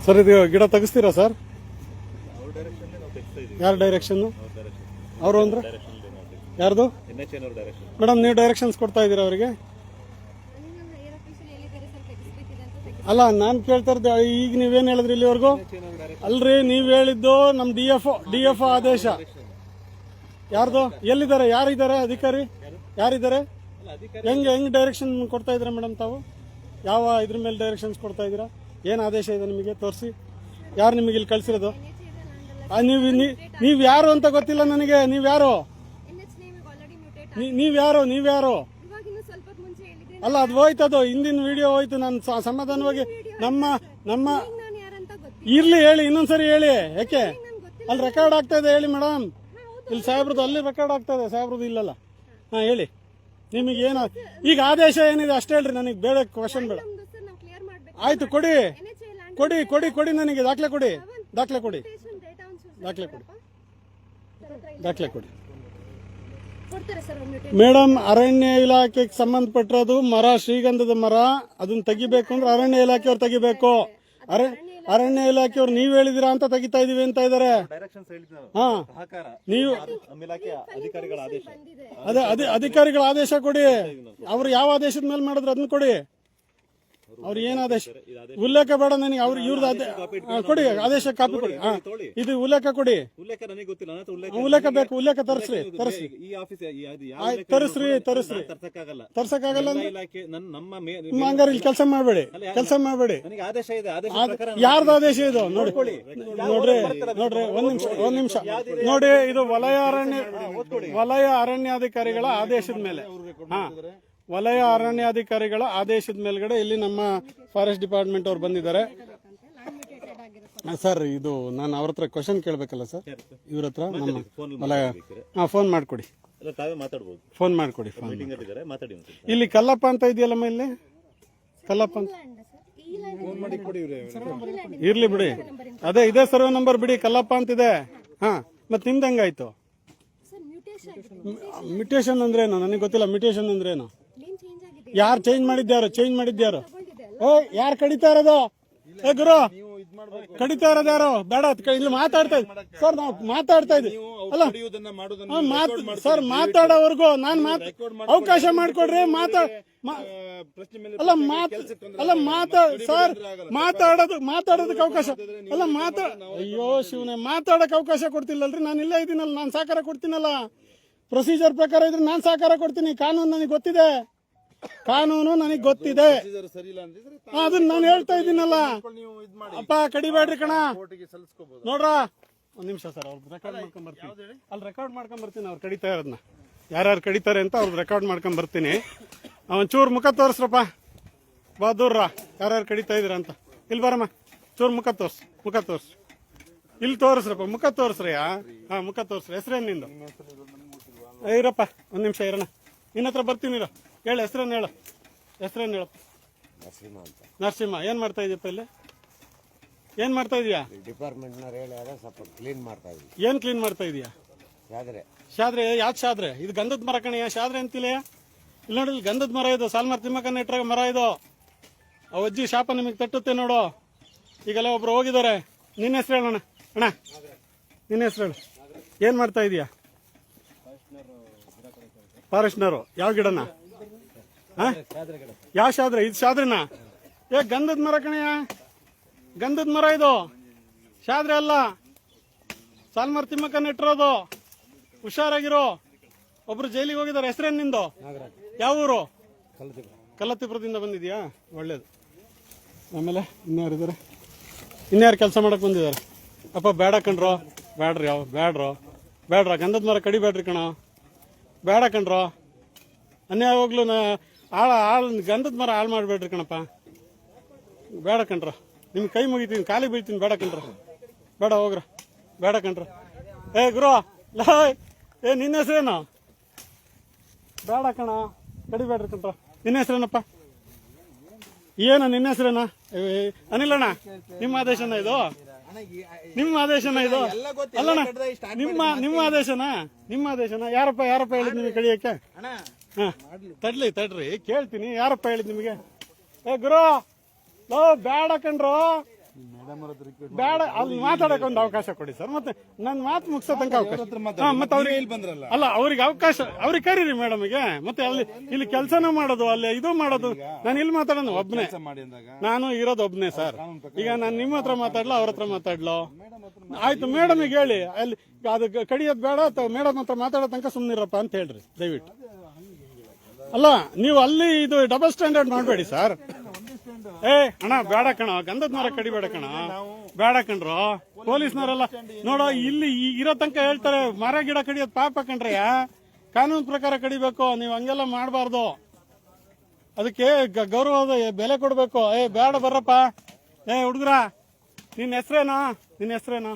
Sir ಇದು ಗಿಡ ತೆಗಿಸ್ತೀರಾ sir? ಯಾರ ಡೈರೆಕ್ಷನ್? ಅವರು ಅಂದ್ರೆ ಯಾರ್ದು? ಮೇಡಮ್ ನೀವು ಡೈರೆಕ್ಷನ್ಸ್ ಕೊಡ್ತಾ ಇದ್ದೀರಾ ಅವರಿಗೆ? ಅಲ್ಲ ನಾನು ಕೇಳ್ತಾ ಇದ್ದೆ, ಈಗ ನೀವೇನು ಹೇಳಿದ್ರಿ ಇಲ್ಲಿವರೆಗೂ? ಅಲ್ರಿ ನೀವು ಹೇಳಿದ್ದು ನಮ್ ಡಿ ಎಫ್ ಆದೇಶ ಯಾರ್ದು? ಎಲ್ಲಿದ್ದಾರೆ? ಯಾರಿದ್ದಾರೆ ಅಧಿಕಾರಿ? ಯಾರಿದ್ದಾರೆ? ಹೆಂಗ್ ಡೈರೆಕ್ಷನ್ ಕೊಡ್ತಾ ಇದ್ದೀರಾ ಮೇಡಮ್ ತಾವು? ಯಾವ ಇದ್ರ ಮೇಲೆ ಡೈರೆಕ್ಷನ್ಸ್ ಕೊಡ್ತಾ ಇದ್ದೀರಾ? ಏನು ಆದೇಶ ಇದೆ ನಿಮಗೆ? ತೋರಿಸಿ. ಯಾರು ನಿಮಗೆ ಇಲ್ಲಿ ಕಳ್ಸಿರೋದು? ನೀವ್ ಯಾರು ಅಂತ ಗೊತ್ತಿಲ್ಲ ನನಗೆ. ನೀವ್ಯಾರು? ನೀವ್ಯಾರು? ಅಲ್ಲ ಅದು ಹೋಯ್ತದು, ಹಿಂದಿನ ವಿಡಿಯೋ ಹೋಯ್ತು. ನಾನು ಸಮಾಧಾನವಾಗಿ ನಮ್ಮ ಇರ್ಲಿ ಹೇಳಿ, ಇನ್ನೊಂದ್ಸರಿ ಹೇಳಿ. ಯಾಕೆ ಅಲ್ಲಿ ರೆಕಾರ್ಡ್ ಆಗ್ತಾ ಇದೆ ಹೇಳಿ ಮೇಡಮ್. ಇಲ್ಲಿ ಸಾಹೇಬ್ರದ್ದು ಅಲ್ಲಿ ರೆಕಾರ್ಡ್ ಆಗ್ತಾ ಇದೆ, ಸಾಹೇಬ್ರದ್ದು ಇಲ್ಲಲ್ಲ. ಹಾ ಹೇಳಿ, ನಿಮಗೆ ಏನು ಈಗ ಆದೇಶ ಏನಿದೆ ಅಷ್ಟೇ ಹೇಳ್ರಿ. ನನಗೆ ಬೇಡ ಕ್ವಶನ್ ಬೇಡ. ಆಯ್ತು, ಕೊಡಿ ಕೊಡಿ ಕೊಡಿ ಕೊಡಿ ನನಗೆ ದಾಖಲೆ ಕೊಡಿ. ದಾಖಲೆ ಕೊಡಿ. ಮೇಡಮ್, ಅರಣ್ಯ ಇಲಾಖೆಗೆ ಸಂಬಂಧಪಟ್ಟಿರೋದು ಮರ, ಶ್ರೀಗಂಧದ ಮರ. ಅದನ್ನ ತೆಗಿಬೇಕು ಅಂದ್ರೆ ಅರಣ್ಯ ಇಲಾಖೆಯವ್ರು ತೆಗಿಬೇಕು. ಅರಣ್ಯ ಇಲಾಖೆಯವ್ರು ನೀವ್ ಹೇಳಿದಿರಾ ಅಂತ ತೆಗಿತಾ ಇದೀವಿ ಅಂತ ಇದಾರೆ. ಹಾ, ನೀವು ಅದೇ ಅಧಿಕಾರಿಗಳ ಆದೇಶ ಕೊಡಿ. ಅವ್ರು ಯಾವ ಆದೇಶದ ಮೇಲೆ ಮಾಡಿದ್ರು ಅದನ್ನ ಕೊಡಿ. ಅವ್ರು ಏನ್ ಆದೇಶ? ಉಲ್ಲೇಖ ಬೇಡ ನನಗೆ. ಅವ್ರು ಇವ್ರದ್ದು ಕೊಡಿ, ಆದೇಶ ಕಾಪಿ ಕೊಡಿ. ಇದು ಉಲ್ಲೇಖ ಕೊಡಿ. ಉಲ್ಲೇಖ ಬೇಕು. ಉಲ್ಲೇಖ ತರಿಸ್ರಿ. ತರ್ಸಕ್ಕಾಗಲ್ಲ ಹಂಗಾರೆ ಇಲ್ಲಿ ಕೆಲಸ ಮಾಡಬೇಡಿ. ಯಾರ್ದು ಆದೇಶ ಇದು? ನೋಡ್ರಿ ಒಂದ್ ನಿಮಿಷ ನೋಡಿ. ಇದು ವಲಯ ಅರಣ್ಯಾಧಿಕಾರಿಗಳ ಆದೇಶದ ಮೇಲೆ. ವಲಯ ಅರಣ್ಯಾಧಿಕಾರಿಗಳ ಆದೇಶದ ಮೇಲ್ಗಡೆ ಇಲ್ಲಿ ನಮ್ಮ ಫಾರೆಸ್ಟ್ ಡಿಪಾರ್ಟ್ಮೆಂಟ್ ಅವ್ರು ಬಂದಿದ್ದಾರೆ. ಸರ್, ಇದು ನಾನು ಅವ್ರ ಹತ್ರ ಕ್ವಶನ್ ಕೇಳಬೇಕಲ್ಲ ಸರ್, ಇವ್ರ ಹತ್ರ ನಮ್ಮ ವಲಯ. ಫೋನ್ ಮಾಡ್ಕೊಡಿ. ಫೋನ್ ಮಾಡ್ಕೊಡಿ. ಇಲ್ಲಿ ಕಲ್ಲಪ್ಪ ಅಂತ ಇದೆಯಲ್ಲಮ್ಮ, ಇಲ್ಲಿ ಕಲ್ಲಪ್ಪ ಅಂತ ಇರ್ಲಿ ಬಿಡಿ. ಅದೇ ಇದೇ ಸರ್ವೆ ನಂಬರ್ ಬಿಡಿ, ಕಲ್ಲಪ್ಪ ಅಂತಿದೆ. ಹಾ, ಮತ್ತೆ ನಿಮ್ದು ಹೆಂಗಾಯ್ತು? ಮ್ಯೂಟೇಶನ್ ಅಂದ್ರೇನು ನನಗೆ ಗೊತ್ತಿಲ್ಲ. ಮ್ಯೂಟೇಶನ್ ಅಂದ್ರೇನು? ಯಾರು ಚೇಂಜ್ ಮಾಡಿದ್ಯಾರು? ಯಾರು ಕಡಿತಾ ಇರೋದು? ಗುರು, ಕಡಿತಾ ಇರೋದು ಯಾರು? ಬೇಡ, ಇಲ್ಲಿ ಮಾತಾಡ್ತಾ ಇದ್ವಿ ಸರ್. ನಾವು ಮಾತಾಡ್ತಾ ಇದ್ವಿ. ಅಲ್ಲ ಸರ್, ಮಾತಾಡೋವರೆಗೂ ನಾನು ಅವಕಾಶ ಮಾಡಿಕೊಡ್ರಿ. ಸರ್, ಮಾತಾಡೋದಕ್ಕೆ ಅವಕಾಶ ಅಲ್ಲ. ಅಯ್ಯೋ ಶಿವನೇ, ಮಾತಾಡಕ್ ಅವಕಾಶ ಕೊಡ್ತಿಲ್ಲಲ್ರಿ. ನಾನು ಇಲ್ಲೇ ಇದ್ದೀನಲ್ಲ, ನಾನು ಸಹಕಾರ ಕೊಡ್ತೀನಲ್ಲ. ಪ್ರೊಸೀಜರ್ ಪ್ರಕಾರ ಇದ್ರೆ ನಾನು ಸಹಕಾರ ಕೊಡ್ತೀನಿ. ಕಾನೂನು ನನಗೆ ಗೊತ್ತಿದೆ. ಅದನ್ನ ನಾನು ಹೇಳ್ತಾ ಇದ್ದೀನಲ್ಲ. ಅಪ್ಪ ಕಡಿಬೇಡ್ರಿ ಕಣ. ನೋಡ್ರ, ಒಂದ್ ನಿಮಿಷ ಸರ್, ಅವ್ರು ರೆಕಾರ್ಡ್ ಮಾಡ್ಕೊಂಡ್ ಬರ್ತೀನಿ. ಅಲ್ಲಿ ರೆಕಾರ್ಡ್ ಮಾಡ್ಕೊಂಡ್ ಬರ್ತೀನಿ. ಅವ್ರು ಕಡಿತಾ ಇರೋದನ್ನ, ಯಾರ್ಯಾರು ಕಡಿತಾರೆ ಅಂತ ಅವ್ರು ರೆಕಾರ್ಡ್ ಮಾಡ್ಕೊಂಡ್ ಬರ್ತೀನಿ. ಚೂರ್ ಮುಖ ತೋರಿಸ್ರಪ್ಪ. ಬಾ ದೂರ್ರ, ಯಾರ್ಯಾರು ಕಡಿತಾ ಇದೀರ ಅಂತ. ಇಲ್ಲಿ ಬರಮ್ಮ, ಚೂರ್ ಮುಖ ತೋರ್ಸ್. ಇಲ್ಲಿ ತೋರಿಸ್ರಪ್ಪ, ಮುಖ ತೋರಿಸ್ರಿ. ಮುಖ ತೋರಿಸ್ರಿ. ಹೆಸರೇನು ನಿಂದು? ಇರಪ್ಪ, ಒಂದ್ ನಿಮಿಷ ಇರೋಣ. ನಿನ್ನ ಹತ್ರ ಬರ್ತೀನಿ. ಹೇಳು, ಹೆಸರೇನು ಹೇಳು. ನರಸಿಂಹ. ಏನ್ ಮಾಡ್ತಾ ಇದೀಯಪ್ಪ ಇಲ್ಲಿ? ಏನ್ ಮಾಡ್ತಾ ಇದೀಯಾ? ಡಿಪಾರ್ಟ್ಮೆಂಟ್ ಸ್ವಲ್ಪ ಕ್ಲೀನ್ ಮಾಡ್ತಾ ಇದೀವಿ. ಏನ್ ಕ್ಲೀನ್ ಮಾಡ್ತಾ ಇದೀಯಾ? ಶಾದ್ರೆ. ಯಾಕೆ ಶಾದ್ರೆ? ಇದು ಗಂಧದ ಮರ ಕಣೆಯ, ಶಾದ್ರೆ ಅಂತಿಲ್ಲ. ಇಲ್ಲಿ ನೋಡಿ, ಇಲ್ಲಿ ಗಂಧದ ಮರ ಇದು. ಸಾಲ್ಮಾರ್ ತಿಮ್ಮಕ್ಕನ ಇಟ್ರಾಗ ಮರ ಇದು. ಆ ಅಜ್ಜಿ ಶಾಪ ನಿಮಗೆ ತಟ್ಟುತ್ತೆ ನೋಡು. ಈಗೆಲ್ಲ ಒಬ್ರು ಹೋಗಿದ್ದಾರೆ. ನಿನ್ನ ಹೆಸರು ಹೇಳೋಣ. ಅಣ್ಣ, ನಿನ್ನ ಹೆಸರು ಹೇಳು. ಏನ್ ಮಾಡ್ತಾ ಇದೀಯಾ? ಫಾರೆಸ್ಟ್ನರು. ಯಾವ ಗಿಡನ? ಯಾವ ಶಾದ್ರೆ? ಇದು ಶಾದ್ರೆನಾ? ಗಂಧದ ಮರ ಕಣೆಯ, ಗಂಧದ ಮರ ಇದು. ಶಾದ್ರೆ ಅಲ್ಲ. ಸಾಲ್ಮಾರ್ ತಿಮ್ಮಕ್ಕನ ಇಟ್ಟಿರೋದು. ಹುಷಾರಾಗಿರೋ. ಒಬ್ರು ಜೈಲಿಗೆ ಹೋಗಿದ್ದಾರೆ. ಹೆಸರೇನು ನಿಂದು? ಯಾವ ಊರು? ಕಲ್ಲತ್ತಿಪುರದಿಂದ ಬಂದಿದ್ಯಾ? ಒಳ್ಳೇದು. ಆಮೇಲೆ ಇನ್ಯಾರಿದ್ದಾರೆ? ಇನ್ಯಾರು ಕೆಲಸ ಮಾಡಕ್ ಬಂದಿದ್ದಾರೆ? ಅಪ್ಪ ಬೇಡ ಕಣ್ರೋ. ಬೇಡ್ರ ಗಂಧದ ಮರ ಕಡಿಬೇಡ್ರಿ ಕಣ. ಬೇಡ ಕಣ್ರೋ. ಅನ್ಯಾಯವಾಗ್ಲೂ ಗಂಧದ ಮರ ಹಾಳು ಮಾಡ್ಬೇಡ್ರಿ ಕಣಪ್ಪ. ಬೇಡ ಕಣ್ರ. ನಿಮ್ ಕೈ ಮುಗಿತೀನಿ, ಕಾಲಿ ಬೀಳ್ತೀನಿ. ಬೇಡ ಕಣ್ರ, ಬೇಡ ಹೋಗ್ರ. ಬೇಡ ಕಣ್ರ. ಗುರು, ನಿನ್ನ ಹೆಸರೇನು? ಬೇಡ ಕಣ, ಕಡಿಬೇಡ್ರಿ ಕಣ್ರ. ನಿನ್ನ ಹೆಸರೇನಪ್ಪ? ಏನು ನಿನ್ನ ಹೆಸರೇನ? ಅನಿಲಣ್ಣ, ನಿಮ್ಮ ಆದೇಶನ ಇದು? ಅಲ್ಲಣ್ಣ, ನಿಮ್ಮ ಆದೇಶನ? ಯಾರಪ್ಪ ಹೇಳಿದ್ ನಿಮಗೆ ಕಡಿಯಕ್ಕೆ? ತಡ್ರಿ ಕೇಳ್ತೀನಿ. ಯಾರಪ್ಪ ಹೇಳಿದ್ ನಿಮಗೆ? ಗುರು, ಬೇಡ ಕಣ್ರು. ಬೇಡ, ಅಲ್ಲಿ ಮಾತಾಡಕ್ಕೆ ಒಂದು ಅವಕಾಶ ಕೊಡಿ ಸರ್. ಮತ್ತೆ ನನ್ನ ಮಾತು ಮುಗಿಸೋ ತನಕ ಅವಕಾಶ. ಮತ್ತೆ ಅವ್ರಿಗೆ ಅಲ್ಲ, ಅವ್ರಿಗೆ ಅವಕಾಶ, ಅವ್ರಿಗೆ ಕರೀರಿ ಮೇಡಮ್ಗೆ. ಮತ್ತೆ ಅಲ್ಲಿ ಇಲ್ಲಿ ಕೆಲಸನ ಮಾಡೋದು, ಅಲ್ಲಿ ಇದು ಮಾಡೋದು. ನಾನು ಇಲ್ಲಿ ಮಾತಾಡೋದು ಒಬ್ನೇ, ನಾನು ಇರೋದು ಒಬ್ನೇ ಸರ್. ಈಗ ನಾನು ನಿಮ್ಮ ಹತ್ರ ಮಾತಾಡ್ಲೋ ಅವ್ರ ಹತ್ರ ಮಾತಾಡ್ಲೋ? ಆಯ್ತು, ಮೇಡಮಿಗೆ ಹೇಳಿ ಅಲ್ಲಿ ಅದು ಕಡಿಯೋದು ಬೇಡ, ಮೇಡಮ್ ಹತ್ರ ಮಾತಾಡೋ ತನಕ ಸುಮ್ಮನಿರಪ್ಪ ಅಂತ ಹೇಳ್ರಿ ದಯವಿಟ್ಟು. ಅಲ್ಲ, ನೀವು ಅಲ್ಲಿ ಇದು ಡಬಲ್ ಸ್ಟ್ಯಾಂಡರ್ಡ್ ಮಾಡಬೇಡಿ ಸರ್. ಅಣ್ಣ ಬೇಡ ಕಣ, ಗಂಧದ ಮರ ಕಡಿಬೇಡ ಕಣ, ಬೇಡ ಕಣ್ರು. ಪೊಲೀಸ್ನವರೆಲ್ಲ ನೋಡೋ ಇಲ್ಲಿ ಇರೋ ತನಕ ಹೇಳ್ತಾರೆ ಮರ ಗಿಡ ಕಡಿಯೋದು ಪಾಪ ಕಣ್ರಯ್ಯ, ಕಾನೂನು ಪ್ರಕಾರ ಕಡಿಬೇಕು. ನೀವು ಹಂಗೆಲ್ಲ ಮಾಡಬಾರ್ದು, ಅದಕ್ಕೆ ಗೌರವದ ಬೆಲೆ ಕೊಡ್ಬೇಕು. ಬೇಡ ಬರ್ರಪ್ಪ. ಹುಡುಗ್ರ, ನಿನ್ನ ಹೆಸ್ರೇನೋ? ನಿನ್ನ ಹೆಸ್ರೇನೋ?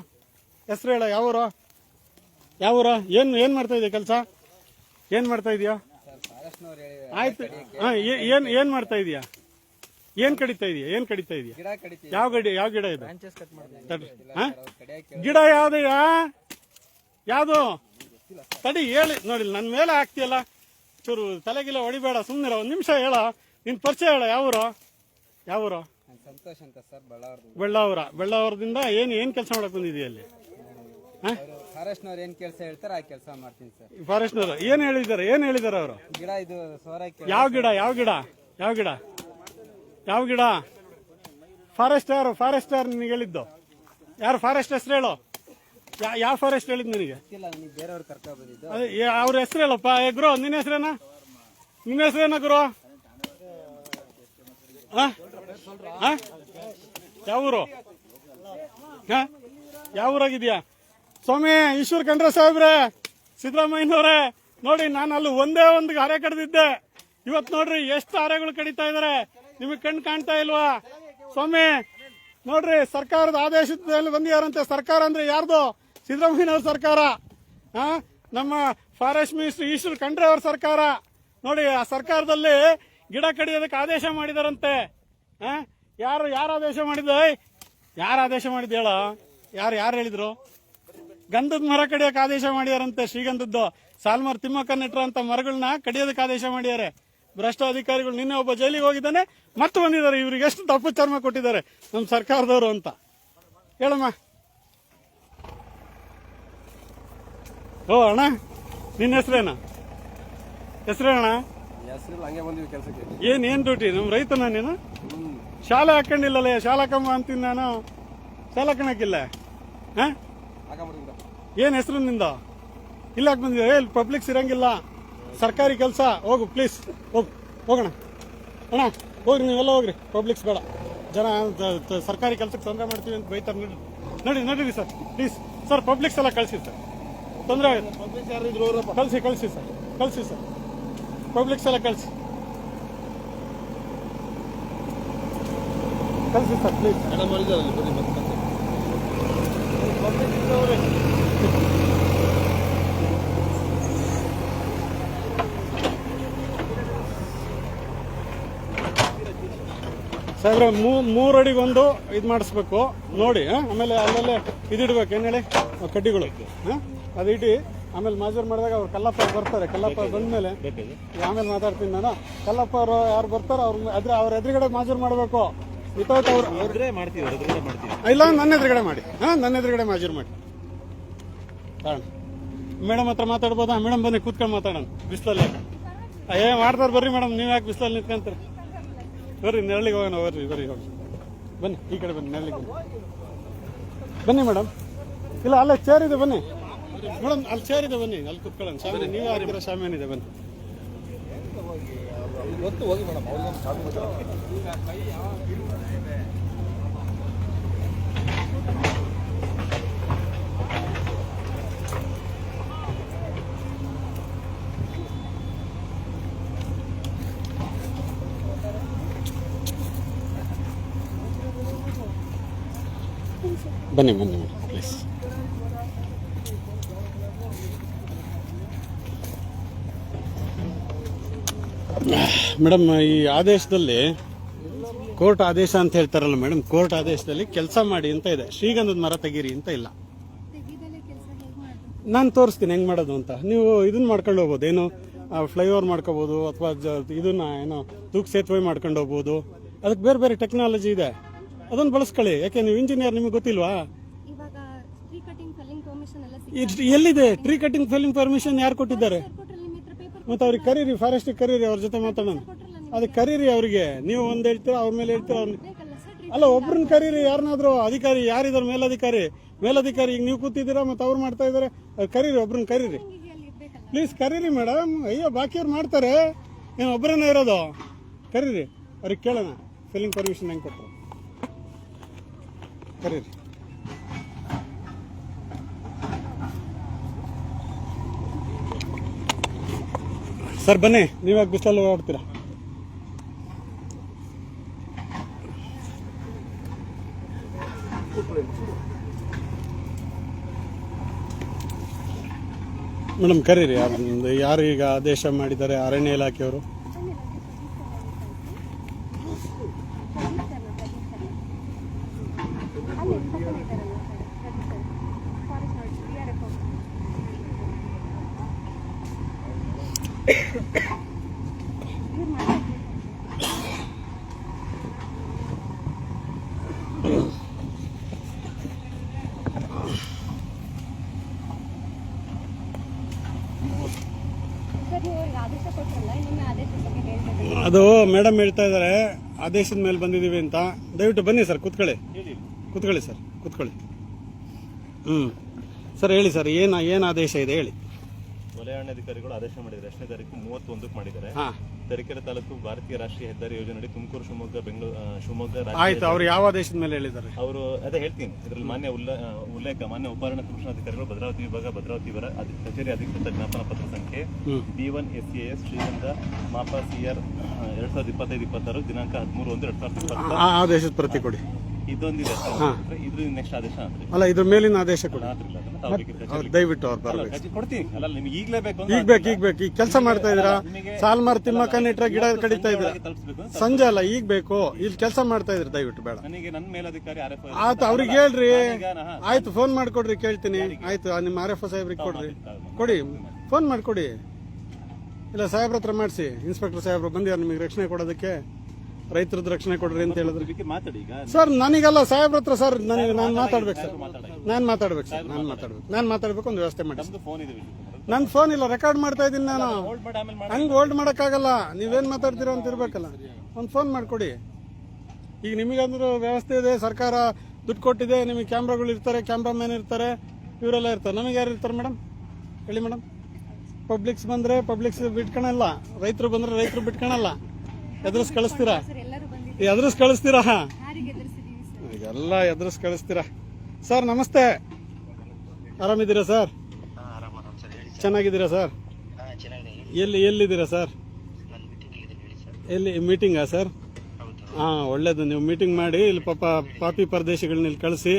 ಹೆಸ್ರು ಹೇಳ. ಯಾವೂರು? ಯಾವೂರು? ಏನ್ ಮಾಡ್ತಾ ಇದೀಯ ಕೆಲಸ? ಏನ್ ಮಾಡ್ತಾ ಇದೀಯಾ? ಆಯ್ತು, ಏನ್ ಮಾಡ್ತಾ ಇದೀಯಾ? ಏನ್ ಕಡಿತಾ ಇದೀಯ? ಏನ್ ಕಡಿತಾ ಇದೀಯ? ಯಾವ ಗಿಡ ಇದು? ಗಿಡ ಯಾವ್ದಯ್ಯ? ಯಾವ್ದು? ತಡಿ ಹೇಳಿ. ನೋಡಿ ನನ್ನ ಮೇಲೆ ಹಾಕ್ತಿಯಲ್ಲ, ಚೂರು ತಲೆಗಿಲ್ಲ ಹೊಡಿಬೇಡ, ಸುಮ್ಮನಿರ. ಒಂದ್ ನಿಮಿಷ ಹೇಳ, ನಿನ್ ಪರಿಚಯ ಹೇಳ. ಯಾವೂರು? ಯಾವೂರು? ಸಂತೋಷ್ ಅಂತ ಸರ್, ಬೆಳ್ಳಾವರದಿಂದ. ಏನ್ ಕೆಲಸ ಮಾಡಕ್ ಬಂದಿದೀಯ ಅಲ್ಲಿ? ಫಾರೆಸ್ಟ್ನವ್ರು ಏನ್ ಕೆಲಸ ಹೇಳ್ತಾರೆ ಆ ಕೆಲಸ ಮಾಡ್ತೀನಿ ಸರ್. ಫಾರೆಸ್ಟ್ನವರು ಏನ್ ಹೇಳಿದಾರೆ ಅವರು? ಗಿಡ ಇದು ಸೋರಕ್ಕೆ. ಯಾವ ಗಿಡ? ಫಾರೆಸ್ಟ್ ಯಾರು? ನಿನಗೆ ಹೇಳಿದ್ದು ಯಾರು? ಫಾರೆಸ್ಟ್ ಹೆಸರು ಹೇಳು. ಯಾವ ಫಾರೆಸ್ಟ್ ಹೇಳಿದ್ ನಿನಗೆ? ಬೇರೆಯವ್ರು ಕರ್ಕೊಂಡ್ ಬಂದಿದ್ದು. ಅವ್ರ ಹೆಸರು ಹೇಳಪ್ಪ. ಗುರು, ನಿನ್ನ ಹೆಸರೇನ? ಗುರು? ಯಾವೂರು? ಯಾವೂರಾಗಿದ್ಯಾ? ಸ್ವಾಮಿ ಈಶ್ವರ್ ಖಂಡ್ರೆ ಸಾಹೇಬ್ರೆ, ಸಿದ್ದರಾಮಯ್ಯನವ್ರೆ, ನೋಡಿ ನಾನು ಅಲ್ಲಿ ಒಂದೇ ಒಂದು ಅರೆ ಕಡ್ದಿದ್ದೆ. ಇವತ್ತು ನೋಡ್ರಿ ಎಷ್ಟು ಅರೆಗಳು ಕಡಿತಾ ಇದಾರೆ. ನಿಮಗೆ ಕಣ್ಣು ಕಾಣ್ತಾ ಇಲ್ವಾ? ಸ್ವಾಮಿ ನೋಡ್ರಿ, ಸರ್ಕಾರದ ಆದೇಶದಲ್ಲಿ ಬಂದಿಯಾರಂತೆ. ಸರ್ಕಾರ ಅಂದ್ರೆ ಯಾರ್ದು? ಸಿದ್ದರಾಮಯ್ಯನವ್ರ ಸರ್ಕಾರ. ನಮ್ಮ ಫಾರೆಸ್ಟ್ ಮಿನಿಸ್ಟರ್ ಈಶ್ವರ್ ಖಂಡ್ರೆ ಅವ್ರ ಸರ್ಕಾರ. ನೋಡಿ, ಆ ಸರ್ಕಾರದಲ್ಲಿ ಗಿಡ ಕಡಿಯೋದಕ್ಕೆ ಆದೇಶ ಮಾಡಿದಾರಂತೆ. ಯಾರು ಆದೇಶ ಮಾಡಿದ್ದ? ಯಾರು ಆದೇಶ ಮಾಡಿದ ಹೇಳ? ಯಾರು ಹೇಳಿದ್ರು? ಗಂಧದ ಮರ ಕಡಿಯೋಕೆ ಆದೇಶ ಮಾಡಿದಾರಂತೆ. ಶ್ರೀಗಂಧದ್ದು ಸಾಲ್ಮರ್ ತಿಮ್ಮಕ್ಕ ನೆಟ್ರ ಅಂತ ಮರಗಳನ್ನ ಕಡಿಯೋದಕ್ಕೆ ಆದೇಶ ಮಾಡಿದ್ದಾರೆ ಭ್ರಷ್ಟ ಅಧಿಕಾರಿಗಳು. ನಿನ್ನೆ ಒಬ್ಬ ಜೈಲಿಗೆ ಹೋಗಿದ್ದಾನೆ, ಮತ್ತೆ ಬಂದಿದ್ದಾರೆ. ಇವ್ರಿಗೆ ಎಷ್ಟು ತಪ್ಪು ಚರ್ಮ ಕೊಟ್ಟಿದ್ದಾರೆ ನಮ್ಮ ಸರ್ಕಾರದವರು ಅಂತ ಹೇಳಮ್ಮ. ಓ ಅಣ್ಣ, ನಿನ್ನ ಹೆಸರೇನ? ಹೆಸರೇನ? ಏನ್ ಡ್ಯೂಟಿ? ನಮ್ ರೈತನ ನೀನು? ಶಾಲೆ ಹಾಕೊಂಡಿಲ್ಲಲ್ಲ? ಶಾಲಾ ಕಮ್ಮ ಅಂತೀನಿ ನಾನು. ಶಾಲಾ ಕಣಕ್ಕಿಲ್ಲ. ಏನ್ ಹೆಸರು ನಿಂದ? ಇಲ್ಲ ಬಂದಿದೆ. ಪಬ್ಲಿಕ್ಸ್ ಇರಂಗಿಲ್ಲ, ಸರ್ಕಾರಿ ಕೆಲಸ. ಹೋಗು ಪ್ಲೀಸ್, ಹೋಗೋಣ ಅಣ್ಣ, ಹೋಗ್ರಿ ನೀವೆಲ್ಲ ಹೋಗ್ರಿ. ಪಬ್ಲಿಕ್ಸ್ ಬೇಡ, ಜನ ಸರ್ಕಾರಿ ಕೆಲಸಕ್ಕೆ ತೊಂದರೆ ಮಾಡ್ತೀವಿ ಅಂತ ಬೈತಾರೆ. ನಡೀರಿ ಸರ್, ಪ್ಲೀಸ್ ಸರ್. ಪಬ್ಲಿಕ್ಸ್ ಎಲ್ಲ ಕಳಿಸಿ ಸರ್, ತೊಂದರೆ ಆಗುತ್ತೆ. ಕಳಿಸಿ ಸರ್. ಪಬ್ಲಿಕ್ಸ್ ಎಲ್ಲ ಕಳಿಸಿ ಸರ್, ಪ್ಲೀಸ್. ಸಾಹೇಬ್ರೆ, 3 ಅಡಿಗೊಂದು ಇದು ಮಾಡಿಸ್ಬೇಕು ನೋಡಿ. ಆಮೇಲೆ ಅಲ್ಲಲ್ಲೇ ಇದಿಡ್ಬೇಕು. ಏನ್ ಹೇಳಿ, ಕಡ್ಡಿಗಳು ಅದು ಇಟ್ಟು ಆಮೇಲೆ ಮಾಜೂರು ಮಾಡಿದಾಗ ಅವ್ರು ಕಲ್ಲಪ್ಪ ಬರ್ತಾರೆ. ಕಲ್ಲಪ್ಪ ಬಂದ್ಮೇಲೆ ಆಮೇಲೆ ಮಾತಾಡ್ತೀನಿ ನಾನು. ಕಲ್ಲಪ್ಪ ಅವರು ಯಾರು ಬರ್ತಾರೋ ಅವ್ರ ಎದುರುಗಡೆ ಮಾಜೂರು ಮಾಡಬೇಕು. ವಿತೌಟ್ ಅವ್ರು ಇಲ್ಲ, ನನ್ನ ಎದುರುಗಡೆ ಮಾಡಿ. ನನ್ನ ಎದುರುಗಡೆ ಮಾಜೂರು ಮಾಡಿ. ಮೇಡಮ್ ಹತ್ರ ಮಾತಾಡ್ಬೋದಾ? ಮೇಡಮ್ ಬನ್ನಿ, ಕೂತ್ಕೊಂಡು ಮಾತಾಡೋಣ ಬಿಸಿಲಲ್ಲಿ. ಮಾಡ್ತಾರೆ ಬರ್ರಿ ಮೇಡಮ್. ನೀವು ಯಾಕೆ ಬಿಸಿಲಲ್ಲಿ ನಿಂತ್ಕೊಂತೀರಿ? ಬರ್ರಿ, ನೆರಳಿಗೆ ಹೋಗೋಣ. ಬರ್ರಿ ಹೋಗಿ ಬನ್ನಿ, ಈ ಕಡೆ ಬನ್ನಿ, ನೆರಳಿಗೆ ಬನ್ನಿ ಮೇಡಮ್. ಇಲ್ಲ, ಅಲ್ಲೇ ಚೇರ್ ಇದೆ, ಬನ್ನಿ ಮೇಡಮ್. ಅಲ್ಲಿ ಚೇರ್ ಇದೆ, ಬನ್ನಿ, ಅಲ್ಲಿ ಕುತ್ಕೊಳ್ಳೋಣ. ಶಾಮಿ ನೀವು ಹಾಕಿರೋ ಶಾಮಿಯಾನ ಇದೆ, ಬನ್ನಿ. ಬನ್ನಿ ಪ್ಲೀಸ್. ಮೇಡಮ್, ಈ ಆದೇಶದಲ್ಲಿ ಕೋರ್ಟ್ ಆದೇಶ ಅಂತ ಹೇಳ್ತಾರಲ್ಲ ಮೇಡಮ್, ಕೋರ್ಟ್ ಆದೇಶದಲ್ಲಿ ಕೆಲಸ ಮಾಡಿ ಅಂತ ಇದೆ. ಶ್ರೀಗಂಧದ ಮರ ತೆಗೀರಿ ಅಂತ ಇಲ್ಲ. ನಾನು ತೋರಿಸ್ತೀನಿ ಹೆಂಗ್ ಮಾಡೋದು ಅಂತ. ನೀವು ಇದನ್ನ ಮಾಡ್ಕೊಂಡು ಹೋಗ್ಬೋದು, ಏನು ಫ್ಲೈಓವರ್ ಮಾಡ್ಕೋಬಹುದು, ಅಥವಾ ಇದನ್ನ ಏನೋ ತೂಕ್ ಸೇತುವೆ ಮಾಡ್ಕೊಂಡು ಹೋಗ್ಬೋದು. ಅದಕ್ಕೆ ಬೇರೆ ಬೇರೆ ಟೆಕ್ನಾಲಜಿ ಇದೆ. ಅದನ್ನ ಬಳಸ್ಕೊಳ್ಳಿ. ಯಾಕೆ ನೀವು ಇಂಜಿನಿಯರ್, ನಿಮಗೆ ಗೊತ್ತಿಲ್ವಾ? ಇವಾಗ ಟ್ರೀ ಕಟಿಂಗ್ ಫೆಲ್ಲಿಂಗ್ ಪರ್ಮಿಷನ್ ಎಲ್ಲ ಎಲ್ಲಿದೆ ಟ್ರೀ ಕಟಿಂಗ್ ಫೆಲ್ಲಿಂಗ್ ಪರ್ಮಿಷನ್? ಯಾರು ಕೊಟ್ಟಿದ್ದಾರೆ? ಕೊಟ್ರಲ್ಲ ನಿಮ್ಮ ಹತ್ರ ಪೇಪರ್ ಮತ್ತೆ ಅವ್ರಿಗೆ ಕರೀರಿ, ಫಾರೆಸ್ಟ್ ಕರೀರಿ, ಅವ್ರ ಜೊತೆ ಮಾತಾಡೋಣ. ಅದಕ್ಕೆ ಕರೀರಿ ಅವ್ರಿಗೆ. ನೀವು ಒಂದ್ ಹೇಳ್ತೀರಾ, ಅವ್ರ ಮೇಲೆ ಹೇಳ್ತೀರಾ. ಬೇಕಲ್ಲ ಸರ್ ಟ್ರೀ ಅಲ್ಲ, ಒಬ್ರನ್ನ ಕರೀರಿ, ಯಾರನ್ನಾದ್ರೂ ಅಧಿಕಾರಿ ಯಾರಿದಾರೆ, ಮೇಲಧಿಕಾರಿ. ಈಗ ನೀವು ಕೂತಿದ್ದೀರಾ, ಮತ್ತೆ ಅವ್ರು ಮಾಡ್ತಾ ಇದಾರೆ. ಕರೀರಿ, ಒಬ್ರನ್ನ ಕರೀರಿ ಅಲ್ಲಿ ಇರ್ಬೇಕಲ್ಲ. ಪ್ಲೀಸ್, ಕರೀರಿ ಮೇಡಮ್. ಅಯ್ಯೋ, ಬಾಕಿಯವ್ರು ಮಾಡ್ತಾರೆ, ನೀವು ಒಬ್ಬರನ್ನ ಇರೋದು. ಕರೀರಿ, ಅವ್ರಿಗೆ ಕೇಳೋಣ ಫಿಲ್ಲಿಂಗ್ ಪರ್ಮಿಷನ್ ಹೆಂಗೆ ಕೊಟ್ಟರು. ಕರೀರಿ. ಸರ್ ಬನ್ನಿ, ನೀವಾಗ ಬಿಸಿಲಲ್ಲಿ ಓಡಾಡ್ತೀರಾ? ಮೇಡಮ್ ಕರೀರಿ, ಯಾರು ಈಗ ಆದೇಶ ಮಾಡಿದ್ದಾರೆ? ಅರಣ್ಯ ಇಲಾಖೆಯವರು. ಆದೇಶ ಕೊಟ್ರಲ್ಲ, ನಿಮ್ಮ ಆದೇಶದ ಬಗ್ಗೆ ಹೇಳ್ಬೇಕು. ಅದು ಮೇಡಮ್ ಹೇಳ್ತಾ ಇದ್ದಾರೆ ಆದೇಶದ ಮೇಲೆ ಬಂದಿದ್ದೀವಿ ಅಂತ. ದಯವಿಟ್ಟು ಬನ್ನಿ ಸರ್, ಕೂತ್ಕೊಳ್ಳಿ ಸರ್, ಕೂತ್ಕೊಳ್ಳಿ. ಸರ್ ಹೇಳಿ ಸರ್, ಏನು ಆದೇಶ ಇದೆ ಹೇಳಿ. ವಲಯ ಅರಣ್ಯಾಧಿಕಾರಿಗಳು ಆದೇಶ ಮಾಡಿದ್ದಾರೆ. 8ನೇ ತಾರೀಕು 31ಕ್ಕೆ ಮಾಡಿದ್ದಾರೆ. ತರೀಕೆರೆ ತಾಲೂಕು ಭಾರತೀಯ ರಾಷ್ಟ್ರೀಯ ಹೆದ್ದಾರಿ ಯೋಜನೆ ತುಮಕೂರು ಶಿವಮೊಗ್ಗ ಬೆಂಗಳೂರು ಶಿವಮೊಗ್ಗ. ಆಯ್ತು, ಅವ್ರು ಯಾವ ಆದೇಶದ ಮೇಲೆ ಹೇಳಿದ್ದಾರೆ? ಅವರು ಅದೇ ಹೇಳ್ತೀನಿ. ಇದರಲ್ಲಿ ಮಾನ್ಯ ಮಾನ್ಯ ಉಪಾರಣ್ಯ ಕಮಿಷನರಾಧಿಕಾರಿಗಳು ಭದ್ರಾವತಿ ವಿಭಾಗ ಭದ್ರಾವತಿ ಇವರ ಕಚೇರಿ ಅಧಿಕೃತ ಜ್ಞಾಪನ ಪತ್ರ ಸಂಖ್ಯೆ B1 SAS ಶ್ರೀಗಂಧ ಮಾಪ CR 2025-26 ದಿನಾಂಕ 13/1/2020 ಆದೇಶದ ಪ್ರತಿ ಕೊಡಿ. ಇದೊಂದಿದೆ. ಇದ್ರ ನೆಕ್ಸ್ಟ್ ಆದೇಶ ಅಂದ್ರೆ ಅಲ್ಲ, ಇದ್ರ ಮೇಲಿನ ಆದೇಶ ಕೊಡಿ ದಯವಿಟ್ಟು. ಅವ್ರು ಬರ್ಬೇಕು. ಕೊಡ್ತೀನಿ. ಅಲ್ಲ, ನಿಮ್ಗೆ ಈಗಲೇ ಬೇಕು. ಈಗ ಕೆಲಸ ಮಾಡ್ತಾ ಇದ್ದೀರಾ, ಸಾಲ್ಮಾರ್ ತಿಮ್ಮಕ್ಕ ನೆಟ್ರ ಗಿಡ ಕಡಿತಾ ಇದ್ದೀರಾ. ಸಂಜೆ ಅಲ್ಲ, ಈಗ ಬೇಕು. ಇಲ್ಲಿ ಕೆಲಸ ಮಾಡ್ತಾ ಇದ್ರಿ, ದಯವಿಟ್ಟು ಬೇಡ. ನನಗೆ ನನ್ನ ಮೇಲಧಿಕಾರಿ ಆಯ್ತು, ಅವ್ರಿಗೆ ಹೇಳ್ರಿ. ಆಯ್ತು, ಫೋನ್ ಮಾಡ್ಕೊಡ್ರಿ, ಕೇಳ್ತೀನಿ. ಆಯ್ತು, ನಿಮ್ಮ RFO ಸಾಹೇಬ್ರಿಗೆ ಕೊಡಿ, ಫೋನ್ ಮಾಡ್ಕೊಡಿ. ಇಲ್ಲ, ಸಾಹೇಬ್ರ ಹತ್ರ ಮಾಡಿಸಿ. ಇನ್ಸ್ಪೆಕ್ಟರ್ ಸಾಹೇಬ್ರು ಬಂದಿದ್ದಾರೆ ನಿಮಗೆ ರಕ್ಷಣೆ ಕೊಡೋದಕ್ಕೆ. ರೈತರದ್ದು ರಕ್ಷಣೆ ಕೊಡ್ರಿ ಅಂತ ಹೇಳಿದ್ರೆ ಸರ್, ನನಗಲ್ಲ ಸಾಹೇಬ್ರ ಹತ್ರ ಸರ್. ನಾನು ಮಾತಾಡ್ಬೇಕು ಸರ್, ನಾನು ಮಾತಾಡ್ಬೇಕು. ಒಂದು ವ್ಯವಸ್ಥೆ ಮಾಡಿ. ನನ್ನ ಫೋನ್ ಇಲ್ಲ, ರೆಕಾರ್ಡ್ ಮಾಡ್ತಾ ಇದ್ದೀನಿ ನಾನು. ಹಂಗೆ ಹೋಲ್ಡ್ ಮಾಡೋಕ್ಕಾಗಲ್ಲ. ನೀವೇನು ಮಾತಾಡ್ತೀರಾ ಅಂತ ಇರ್ಬೇಕಲ್ಲ. ಒಂದು ಫೋನ್ ಮಾಡಿಕೊಡಿ. ಈಗ ನಿಮಗಂದ್ರೂ ವ್ಯವಸ್ಥೆ ಇದೆ, ಸರ್ಕಾರ ದುಡ್ಡು ಕೊಟ್ಟಿದೆ, ನಿಮಗೆ ಕ್ಯಾಮ್ರಾಗಳು ಇರ್ತಾರೆ, ಕ್ಯಾಮ್ರಾಮ್ಯಾನ್ ಇರ್ತಾರೆ, ಇವರೆಲ್ಲ ಇರ್ತಾರೆ. ನಮಗೆ ಯಾರು ಇರ್ತಾರೆ ಮೇಡಮ್ ಹೇಳಿ ಮೇಡಮ್? ಪಬ್ಲಿಕ್ಸ್ ಬಂದರೆ ಪಬ್ಲಿಕ್ಸ್ ಬಿಟ್ಕೊಳಲ್ಲ, ರೈತರು ಬಂದರೆ ರೈತರು ಬಿಟ್ಕೊಳಲ್ಲ. ಎದುರಿಸ್ ಕಳಿಸ್ತೀರಾ? ಎದುರಿಸ್ ಕಳಿಸ್ತೀರಾ? ಎಲ್ಲ ಎದುರಿಸ್ ಕಳಿಸ್ತೀರಾ? ಸರ್ ನಮಸ್ತೆ, ಆರಾಮಿದ್ದೀರಾ ಸರ್? ಚೆನ್ನಾಗಿದ್ದೀರಾ ಸರ್? ಎಲ್ಲಿದ್ದೀರಾ ಸರ್? ಎಲ್ಲಿ ಮೀಟಿಂಗಾ ಸರ್? ಒಳ್ಳೇದು. ನೀವು ಮೀಟಿಂಗ್ ಮಾಡಿ. ಇಲ್ಲಿ ಪಾಪಿ ಪರದೇಶಿಗಳನ್ನ ಇಲ್ಲಿ ಕಳಿಸಿ,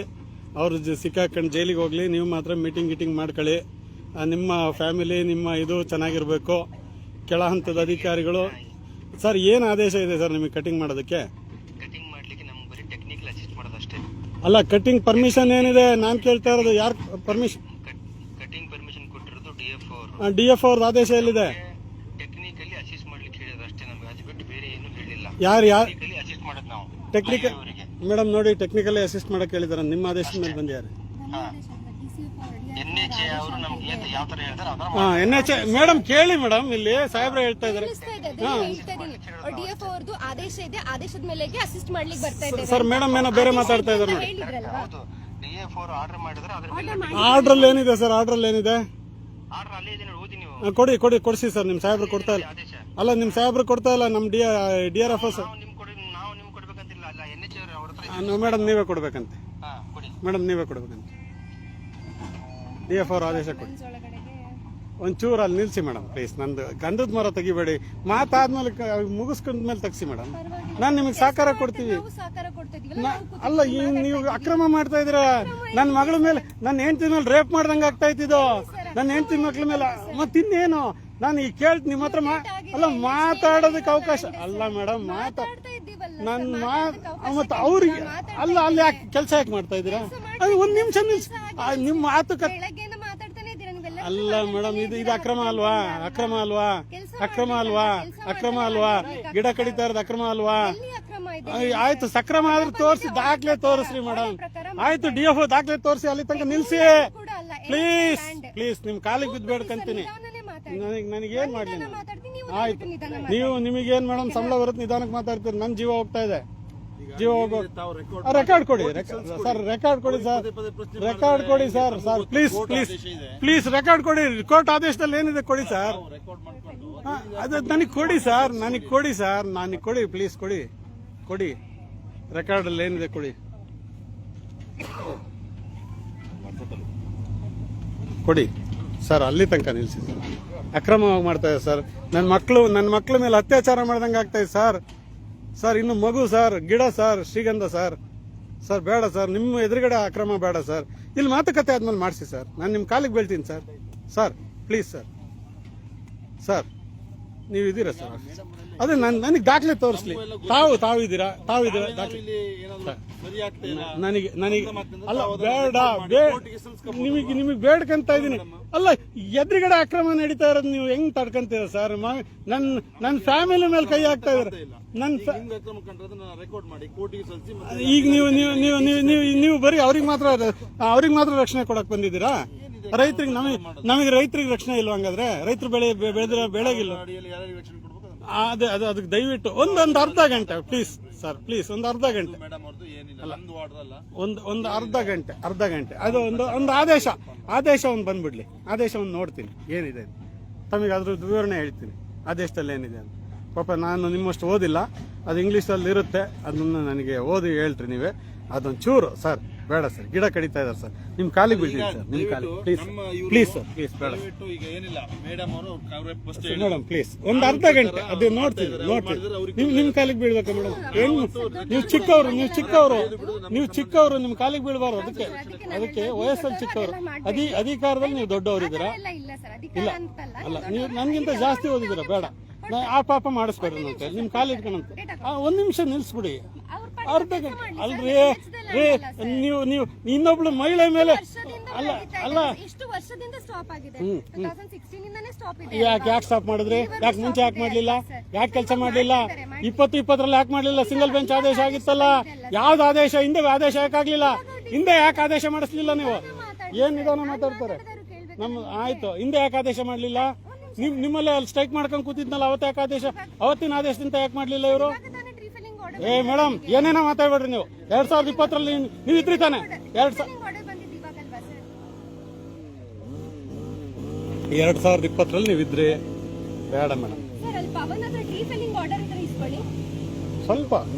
ಅವ್ರು ಸಿಕ್ಕಾಕೊಂಡು ಜೈಲಿಗೆ ಹೋಗ್ಲಿ. ನೀವು ಮಾತ್ರ ಗೀಟಿಂಗ್ ಮಾಡ್ಕೊಳ್ಳಿ. ನಿಮ್ಮ ಫ್ಯಾಮಿಲಿ, ನಿಮ್ಮ ಇದು ಚೆನ್ನಾಗಿರ್ಬೇಕು. ಕೆಳ ಹಂತದ ಅಧಿಕಾರಿಗಳು ಸರ್, ಏನು ಆದೇಶ ಇದೆ ಸರ್ ನಿಮಗೆ ಕಟಿಂಗ್ ಮಾಡೋದಕ್ಕೆ? ಕಟಿಂಗ್ ಮಾಡ್ಲಿಕ್ಕೆ ನಮ್ಗೆ ಬರೀ ಟೆಕ್ನಿಕಲ್ ಅಸಿಸ್ಟ್ ಮಾಡೋದಷ್ಟೇ. ಅಲ್ಲ, ಕಟಿಂಗ್ ಪರ್ಮಿಷನ್ ಏನಿದೆ ನಾನು ಕೇಳ್ತಾ ಇರೋದು. ಯಾರು ಪರ್ಮಿಷನ್? ಕಟಿಂಗ್ ಪರ್ಮಿಷನ್ ಕೊಟ್ಟಿರೋದು DF ಅವರು. DF ಅವ್ರದ್ದು ಆದೇಶ ಎಲ್ಲಿದೆ? ಟೆಕ್ನಿಕಲಿ ಅಸಿಸ್ಟ್ ಮಾಡ್ಲಿಕ್ಕೆ ಹೇಳಿದ್ರು ಅಷ್ಟೇ. ನಮ್ಗೆ ಅದು ಬಿಟ್ಟು ಬೇರೆ ಏನು ಹೇಳಿಲ್ಲ. ಯಾರು ಅಸಿಸ್ಟ್ ಮಾಡೋದು ನಾವು. ಟೆಕ್ನಿಕಲ್ ಮೇಡಮ್ ನೋಡಿ, ಟೆಕ್ನಿಕಲಿ ಅಸಿಸ್ಟ್ ಮಾಡಕ್ಕೆ ಹೇಳಿದಾರೆ. ನಿಮ್ಮ ಆದೇಶದ ಮೇಲೆ ಬಂದಿದ್ದಾರೆ. NHA ಅವರು ನಮ್ಗೆ ಯಾವ ತರ ಹೇಳ್ತಾರೆ NHA ಮೇಡಮ್ ಕೇಳಿ ಮೇಡಮ್, ಇಲ್ಲಿ ಸಾಹೇಬ್ರ ಹೇಳ್ತಾ ಇದ್ದಾರೆ. DF ಅವ್ರದ್ದು ಆದೇಶ ಇದೆ, ಆದೇಶದ ಮೇಲೆ ಅಸಿಸ್ಟ್ ಮಾಡ್ಲಿಕ್ಕೆ ಬರ್ತಾ ಇದ್ದಾರೆ ಸರ್. ಮೇಡಮ್ ಏನೋ ಬೇರೆ ಮಾತಾಡ್ತಾ ಇದ್ದಾರೆ ನೋಡಿ. DF ಅವರು ಆರ್ಡರ್ ಮಾಡಿದ್ರೆ ಆರ್ಡ್ರಲ್ಲಿ ಏನಿದೆ ಸರ್? ಆರ್ಡ್ರಲ್ಲಿ ಏನಿದೆ? ಆರ್ಡರ್ ಅಲ್ಲೇ ಇದೆ ನೋಡಿ, ಓದಿ ನೀವು. ಕೊಡಿಸಿ ಸರ್. ನಿಮ್ಮ ಸಾಹೇಬ್ರು ಕೊಡ್ತಾ ಇಲ್ಲ. ಅಲ್ಲ, ನಿಮ್ಮ ಸಾಹೇಬ್ರು ಕೊಡ್ತಾ ಇಲ್ಲ. ನಮ್ಮ DRF ನಾವು ನಿಮ್ಗೆ ಕೊಡ್ಬೇಕಂತಿಲ್ಲ. ಅಲ್ಲ, NHA ಅವ್ರ ಹತ್ರ. ಮೇಡಮ್ ನೀವೇ ಕೊಡ್ಬೇಕಂತೆ. ಕೊಡಿ ಮೇಡಮ್ ನೀವೇ ಕೊಡ್ಬೇಕಂತೆ. DF ಅವ್ರ ಆದೇಶ ಕೊಡಿ. ಒಂಚೂರು ಅಲ್ಲಿ ನಿಲ್ಸಿ ಮೇಡಮ್ ಪ್ಲೀಸ್. ನಂದು ಗಂಧದ ಮರ ತೆಗಿಬೇಡಿ. ಮಾತಾದ್ಮೇಲೆ ಮುಗಿಸ್ಕೊಂಡ್ಮೇಲೆ ತೆಗ್ಸಿ ಮೇಡಮ್. ನಾನು ನಿಮಗೆ ಸಹಕಾರ ಕೊಡ್ತೀವಿ. ಅಲ್ಲ, ನೀವು ಅಕ್ರಮ ಮಾಡ್ತಾ ಇದೀರಾ. ನನ್ನ ಮಗಳ ಮೇಲೆ, ನನ್ನ ಹೆಂಡತಿ ಮೇಲೆ ರೇಪ್ ಮಾಡ್ದಂಗೆ ಆಗ್ತಾ ಇತ್ತಿದ್ದು. ನನ್ನ ಹೆಂಡತಿ ಮಕ್ಳ ಮೇಲೆ ಮತ್ತಿನ್ನೇನು? ನಾನು ಈಗ ಕೇಳ್ತೀನಿ ನಿಮ್ಮ ಹತ್ರ. ಅಲ್ಲ, ಮಾತಾಡೋದಕ್ಕೆ ಅವಕಾಶ ಅಲ್ಲ ಮೇಡಮ್. ಮತ್ತೆ ಅವ್ರಿಗೆ ಅಲ್ಲ, ಅಲ್ಲಿ ಯಾಕೆ ಕೆಲಸ ಯಾಕೆ ಮಾಡ್ತಾ ಇದ್ದೀರಾ? ಅದು ಒಂದ್ ನಿಮಿಷ ನಿಲ್ಸಿ. ನಿಮ್ಮ ಮಾತುಕತೆ ಅಲ್ಲ ಮೇಡಮ್, ಇದು ಅಕ್ರಮ ಅಲ್ವಾ? ಗಿಡ ಕಡಿತಾ ಇರೋದು ಅಕ್ರಮ ಅಲ್ವಾ? ಇದೆ. ಆಯ್ತು ಸಕ್ರಮ ಆದ್ರೆ ತೋರಿಸಿ, ದಾಖಲೆ ತೋರಿಸ್ರಿ ಮೇಡಮ್. ಆಯ್ತು DFO ದಾಖಲೆ ತೋರಿಸಿ, ಅಲ್ಲಿ ತನಕ ನಿಲ್ಸಿ ಕೂಡ ಅಲ್ಲ. Please please. ನಿಮ್ ಕಾಲಿಗೆ ಬಿದ್ದು ಬೇಡ್ಕಂತೀನಿ. ನಿಧಾನನೇ ಮಾತಾಡಿ. ನನಗೇನ್ ಮಾಡ್ಲಿ ನಿಧಾನ ಮಾತಾಡ್ತೀನಿ, ನೀವು ಆಯ್ತು ದಯವಿಟ್ಟು ನಿಧಾನ ನೀವು ನಿಮಗೇನ್ ಮೇಡಮ್ ಸಂಬಳ ಬರುತ್ತೆ ನಿಧಾನಕ್ಕೆ ಮಾತಾಡ್ತೀರಿ. ನನ್ ಜೀವ ಹೋಗ್ತಾ ಇದೆ. ಜೀವ ಹೋಗೋ ರೆಕಾರ್ಡ್ ಕೊಡಿ ಸರ್, ರೆಕಾರ್ಡ್ ಕೊಡಿ ಸರ್, ರೆಕಾರ್ಡ್ ಕೊಡಿ sir. Please please please record ಕೊಡಿ. ಕೋರ್ಟ್ ಆದೇಶದಲ್ಲಿ ಏನಿದೆ ಕೊಡಿ ಸರ್. ಅದು ನನಗೆ ಕೊಡಿ ಸರ್, ನನಗೆ ಕೊಡಿ ಸರ್, ನನಗೆ ಕೊಡಿ ಪ್ಲೀಸ್, ಕೊಡಿ ಕೊಡಿ. ರೆಕಾರ್ಡ್ ಅಲ್ಲಿ ಏನಿದೆ ಕೊಡಿ, ಕೊಡಿ ಸರ್. ಅಲ್ಲಿ ತನಕ ನಿಲ್ಸಿ ಸರ್. ಅಕ್ರಮವಾಗಿ ಮಾಡ್ತಾ ಇದೆ ಸರ್. ನನ್ನ ಮಕ್ಕಳ ಮೇಲೆ ಅತ್ಯಾಚಾರ ಮಾಡ್ದಂಗೆ ಆಗ್ತಾ ಇದೆ ಸರ್. ಸರ್ ಇನ್ನು ಮಗು ಸರ್, ಗಿಡ ಸರ್, ಶ್ರೀಗಂಧ ಸರ್. ಸರ್ ಬೇಡ ಸರ್, ನಿಮ್ಮ ಎದುರುಗಡೆ ಅಕ್ರಮ ಬೇಡ ಸರ್. ಇಲ್ಲಿ ಮಾತುಕತೆ ಆದ್ಮೇಲೆ ಮಾಡಿಸಿ ಸರ್. ನಾನು ನಿಮ್ಮ ಕಾಲಿಗೆ ಬೀಳ್ತೀನಿ sir. Sir please sir. Sir ನೀವು ಇದ್ದೀರಾ ಸರ್? ಅದೇ ನನಗೆ ದಾಖಲೆ ತೋರಿಸ್ಲಿ. ತಾವಿದ್ದೀರಾ ದಾಖಲೆ ನನಗೆ ಅಲ್ಲ ಬೇಡ, ನಿಮಗೆ ಬೇಡ್ಕಂತ ಇದೀನಿ. ಅಲ್ಲ ಎದುರುಗಡೆ ಅಕ್ರಮ ನಡೀತಾ ಇರೋದು ನೀವು ಹೆಂಗ್ ತಡ್ಕಂತೀರ ಸರ್? ನನ್ನ ಫ್ಯಾಮಿಲಿ ಮೇಲೆ ಕೈ ಹಾಕ್ತಾ ಇದಾರೆ. ಈಗ ನೀವು ಬರೀ ಅವ್ರಿಗೆ ಮಾತ್ರ ರಕ್ಷಣೆ ಕೊಡಕ್ ಬಂದಿದ್ದೀರಾ? ರೈತರಿಗೆ ನಮಗೆ ರೈತರಿಗೆ ರಕ್ಷಣೆ ಇಲ್ವಾ? ಹಂಗಾದ್ರೆ ರೈತರು ಬೆಳೆಗಿಲ್ಲ. ಅದಕ್ಕೆ ದಯವಿಟ್ಟು ಒಂದೊಂದು ಅರ್ಧ ಗಂಟೆ ಪ್ಲೀಸ್ ಸರ್, ಪ್ಲೀಸ್ ಒಂದು ಅರ್ಧ ಗಂಟೆ, ಒಂದು ಅರ್ಧ ಗಂಟೆ ಅದು ಒಂದು ಆದೇಶ ಒಂದು ಬಂದ್ಬಿಡ್ಲಿ. ಆದೇಶ ಒಂದು ನೋಡ್ತೀನಿ ಏನಿದೆ, ತಮಗೆ ಅದ್ರ ವಿವರಣೆ ಹೇಳ್ತೀನಿ ಆದೇಶದಲ್ಲಿ ಏನಿದೆ ಅಂತ. ಪಾಪ ನಾನು ನಿಮ್ಮಷ್ಟು ಓದಿಲ್ಲ, ಅದು ಇಂಗ್ಲೀಷಲ್ಲಿ ಇರುತ್ತೆ, ಅದನ್ನ ನನಗೆ ಓದಿ ಹೇಳ್ತೀರಿ ನೀವೇ. ಅದೊಂದು ಚೂರು ಸರ್ ಬೇಡ ಸರ್. ಗಿಡ ಕಡಿತಾ ಇದಾರೆ ಸರ್. ನಿಮ್ ಕಾಲಿಗೆ ಬೀಳ್ತೀನಿ ಸರ್, ನಿಮ್ ಕಾಲಿಗೆ ಪ್ಲೀಸ್ ಸರ್, ಪ್ಲೀಸ್ ಬೇಡ ಮೇಡಮ್, ಪ್ಲೀಸ್ ಒಂದು ಅರ್ಧ ಗಂಟೆ ಅದು ನೋಡ್ತೀನಿ. ನಿಮ್ ಕಾಲಿಗೆ ಬೀಳ್ಬೇಕಾ ಮೇಡಮ್? ಏನು ನೀವು ಚಿಕ್ಕವರು, ನಿಮ್ ಕಾಲಿಗೆ ಬೀಳ್ಬಾರ್ದು. ಅದಕ್ಕೆ ವಯಸ್ಸಲ್ಲಿ ಚಿಕ್ಕವರು, ಅಧಿಕಾರದಲ್ಲಿ ನೀವು ದೊಡ್ಡವರಿದ್ದೀರಾ? ಇಲ್ಲ ಅಲ್ಲ, ನೀವು ನನ್ಗಿಂತ ಜಾಸ್ತಿ ಓದಿದ್ದೀರಾ? ಬೇಡ, ಆ ಪಾಪ ಮಾಡಿಸ್ಬೇಡ್ರಿ ನಂತೆ. ನಿಮ್ ಕಾಲು ಇಟ್ಕೊಂಡಂತೆ ಒಂದ್ ನಿಮಿಷ ನಿಲ್ಸ್ಬಿಡಿ. ಅರ್ಧ ಗಂಟೆ ಅಲ್ರಿ ನೀವು ಇನ್ನೊಬ್ಳು ಮಹಿಳೆ ಮೇಲೆ ಅಲ್ಲ ಎಷ್ಟು ವರ್ಷದಿಂದ ಸ್ಟಾಪ್ ಆಗಿದೆ? 2016 ಇಂದಾನೇ ಸ್ಟಾಪ್ ಇದೆ. ಯಾಕೆ ಸ್ಟಾಪ್ ಮಾಡಿದ್ರಿ? ಯಾಕೆ ಮುಂಚೆ ಯಾಕೆ ಮಾಡ್ಲಿಲ್ಲ? ಯಾಕೆ ಕೆಲಸ ಮಾಡ್ಲಿಲ್ಲ? 2020 ಯಾಕೆ ಮಾಡ್ಲಿಲ್ಲ? ಸಿಂಗಲ್ ಬೆಂಚ್ ಆದೇಶ ಆಗಿತ್ತಲ್ಲ. ಯಾವ್ದು ಆದೇಶ? ಹಿಂದೆ ಆದೇಶ ಯಾಕಾಗ್ಲಿಲ್ಲ? ಹಿಂದೆ ಯಾಕೆ ಆದೇಶ ಮಾಡಿಸ್ಲಿಲ್ಲ ನೀವು? ಏನ್ ನಿಧಾನ ಮಾತಾಡ್ತಾರೆ ಆಯ್ತು, ಹಿಂದೆ ಯಾಕೆ ಆದೇಶ ಮಾಡ್ಲಿಲ್ಲ? ನಿಮ್ಮಲ್ಲಿ ಅಲ್ಲಿ ಸ್ಟ್ರೈಕ್ ಮಾಡ್ಕೊಂಡು ಕೂತಿದ್ನಲ್ಲ, ಅವತ್ತಿನ ಆದೇಶದಿಂದ ಯಾಕೆ ಮಾಡ್ಲಿಲ್ಲ ಇವರು? ಮೇಡಮ್ ಏನೇನೋ ಮಾತಾಡ್ಬೇಡ್ರಿ ನೀವು. 2020 ನೀವು ಇದ್ರಿ ತಾನೆ? 2020 ನೀವು ಇದ್ರಿ. ಬೇಡ ಮೇಡಮ್,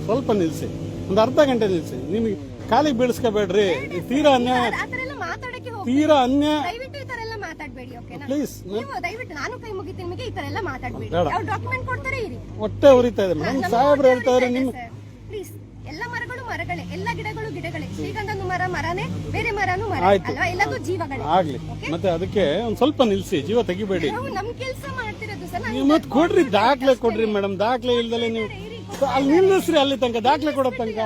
ಸ್ವಲ್ಪ ನಿಲ್ಸಿ, ಒಂದು ಅರ್ಧ ಗಂಟೆ ನಿಲ್ಸಿ. ನಿಮಗೆ ಕಾಲಿಗೆ ಬೀಳಿಸ್ಕೋಬೇಡ್ರಿ. ತೀರಾ ಅನ್ಯಾಯ. ಮಾತಾಡ್ಬೇಡಿ, ಓಕೆನಾ? ಪ್ಲೀಸ್ ದಯವಿಟ್ಟು ನಾನು ಕೈ ಮುಗಿತೀನಿ ನಿಮಗೆ. ಈ ತರ ಎಲ್ಲ ಮಾತಾಡ್ಬೇಡಿ. ಡಾಕ್ಯುಮೆಂಟ್ ಕೊಡ್ತಾರೆ ಇರಿ. ಹೊಟ್ಟೆ ಉರಿತಾ ಇದೆ ಮೇಡಮ್. ಸಾಹೇಬ್ರು ಹೇಳ್ತಾ ಇದ್ದಾರೆ ನಿಮ್ಮ ಪ್ಲೀಸ್. ಎಲ್ಲ ಮರಗಳೇ, ಎಲ್ಲ ಗಿಡಗಳೇ. ಶ್ರೀಗಂಧನು ಮರನೇ, ಬೇರೆ ಮರನು ಮರ ಅಲ್ವಾ? ಎಲ್ಲದೂ ಜೀವಗಳೇ. ಆಗ್ಲಿ, ಮತ್ತೆ ಅದಕ್ಕೆ ಒಂದ್ ಸ್ವಲ್ಪ ನಿಲ್ಸಿ. ಜೀವ ತೆಗಿಬೇಡಿ. ನಾವು ನಮ್ ಕೆಲಸ ಮಾಡ್ತಿರೋದು ಸರ್. ನೀವು ಮತ್ತೆ ಕೊಡ್ರಿ, ದಾಖಲೆ ಕೊಡ್ರಿ ಮೇಡಮ್. ದಾಖಲೆ ಇಲ್ದಲೆ ನೀವು ಅಲ್ಲಿ ನಿಲ್ಲಿಸ್ರಿ. ಅಲ್ಲಿ ತನಕ ದಾಖಲೆ ಕೊಡೋ ತನಕ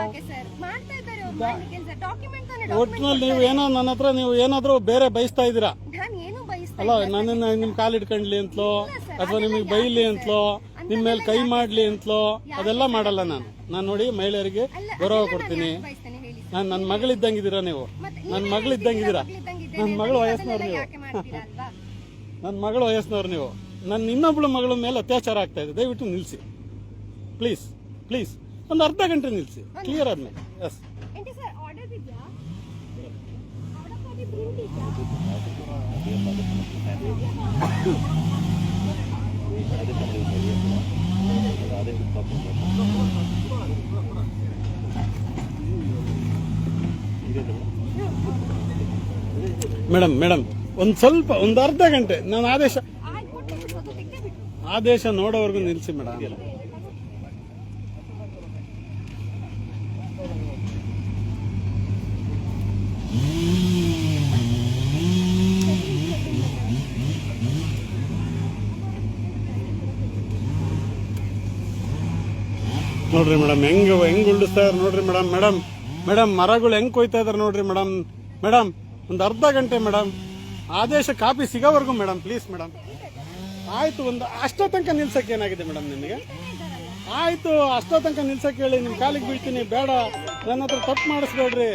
ಮಾಡ್ತಾ ಇದ್ದಾರೆ ಅವ್ರು ಕೆಲಸ. ಡಾಕ್ಯುಮೆಂಟ್ ತಾನೆ. ಒಟ್ಟಿನಲ್ಲಿ ನೀವು ಏನೋ ನನ್ನ ಹತ್ರ ನೀವು ಏನಾದ್ರೂ ಬೇರೆ ಬಯಸ್ತಾ ಇದ್ದೀರಾ? ನಾನು ಏನು ಬಯಸ್ತಾ ಅಲ್ಲ, ನನ್ನನ್ನ ನಿಮ್ ಕಾಲಿಡ್ಕೊಂಡ್ಲಿ ಅಂತಲೋ ಅಥವಾ ನಿಮಗೆ ಬೈಲಿ ಅಂತಲೋ ನಿಮ್ ಮೇಲೆ ಕೈ ಮಾಡ್ಲಿ ಅಂತಲೋ ಅದೆಲ್ಲ ಮಾಡಲ್ಲ ನಾನು ನೋಡಿ ಮಹಿಳೆಯರಿಗೆ ಗೌರವ ಕೊಡ್ತೀನಿ. ನನ್ನ ಮಗಳಿದ್ದಂಗಿದ್ದೀರಾ ನೀವು. ನನ್ನ ಮಗಳಿದ್ದಂಗಿದ್ದೀರಾ. ನನ್ನ ಮಗಳು ವಯಸ್ಸಿನವ್ರು ನೀವು. ನನ್ನ ಇನ್ನೊಬ್ಳು ಮಗಳ ಮೇಲೆ ಅತ್ಯಾಚಾರ ಆಗ್ತಾ ಇದೆ. ದಯವಿಟ್ಟು ನಿಲ್ಸಿ ಪ್ಲೀಸ್. ಒಂದು ಅರ್ಧ ಗಂಟೆ ನಿಲ್ಸಿ. ಕ್ಲಿಯರ್ ಆದ್ಮೇಲೆ. ಎಸ್ ಮೇಡಮ್ ಒಂದು ಅರ್ಧ ಗಂಟೆ ನಾನು ಆದೇಶ ನೋಡೋವರೆಗೂ ನಿಲ್ಸಿ ಮೇಡಮ್. ನೋಡ್ರಿ ಮೇಡಮ್ ಹೆಂಗ್ ಉಳಿಸ್ತಾ ಇದಾರೆ ನೋಡ್ರಿ ಮೇಡಮ್ ಮರಗಳು ಹೆಂಗ್ ಕೊಯ್ತಾ ಇದಾರೆ ನೋಡ್ರಿ ಮೇಡಮ್. ಒಂದು ಅರ್ಧ ಗಂಟೆ ಮೇಡಮ್. ಆದೇಶ ಕಾಪಿ ಸಿಗೋವರೆಗೂ ಮೇಡಮ್, ಪ್ಲೀಸ್ ಮೇಡಮ್. ಆಯ್ತು, ಒಂದು ಅಷ್ಟೋ ತನಕ ನಿಲ್ಸಕ್ಕೆ ಏನಾಗಿದೆ ಮೇಡಮ್ ನಿಮಗೆ? ಆಯ್ತು, ಅಷ್ಟೋ ತನಕ ನಿಲ್ಸಕ್ಕೆ ಹೇಳಿ, ನಿಮ್ ಕಾಲಿಗೆ ಬೀಳ್ತೀನಿ, ಬೇಡ ನನ್ನ ಹತ್ರ ತಪ್ಪು ಮಾಡಿಸ್ಬೇಡ್ರಿ.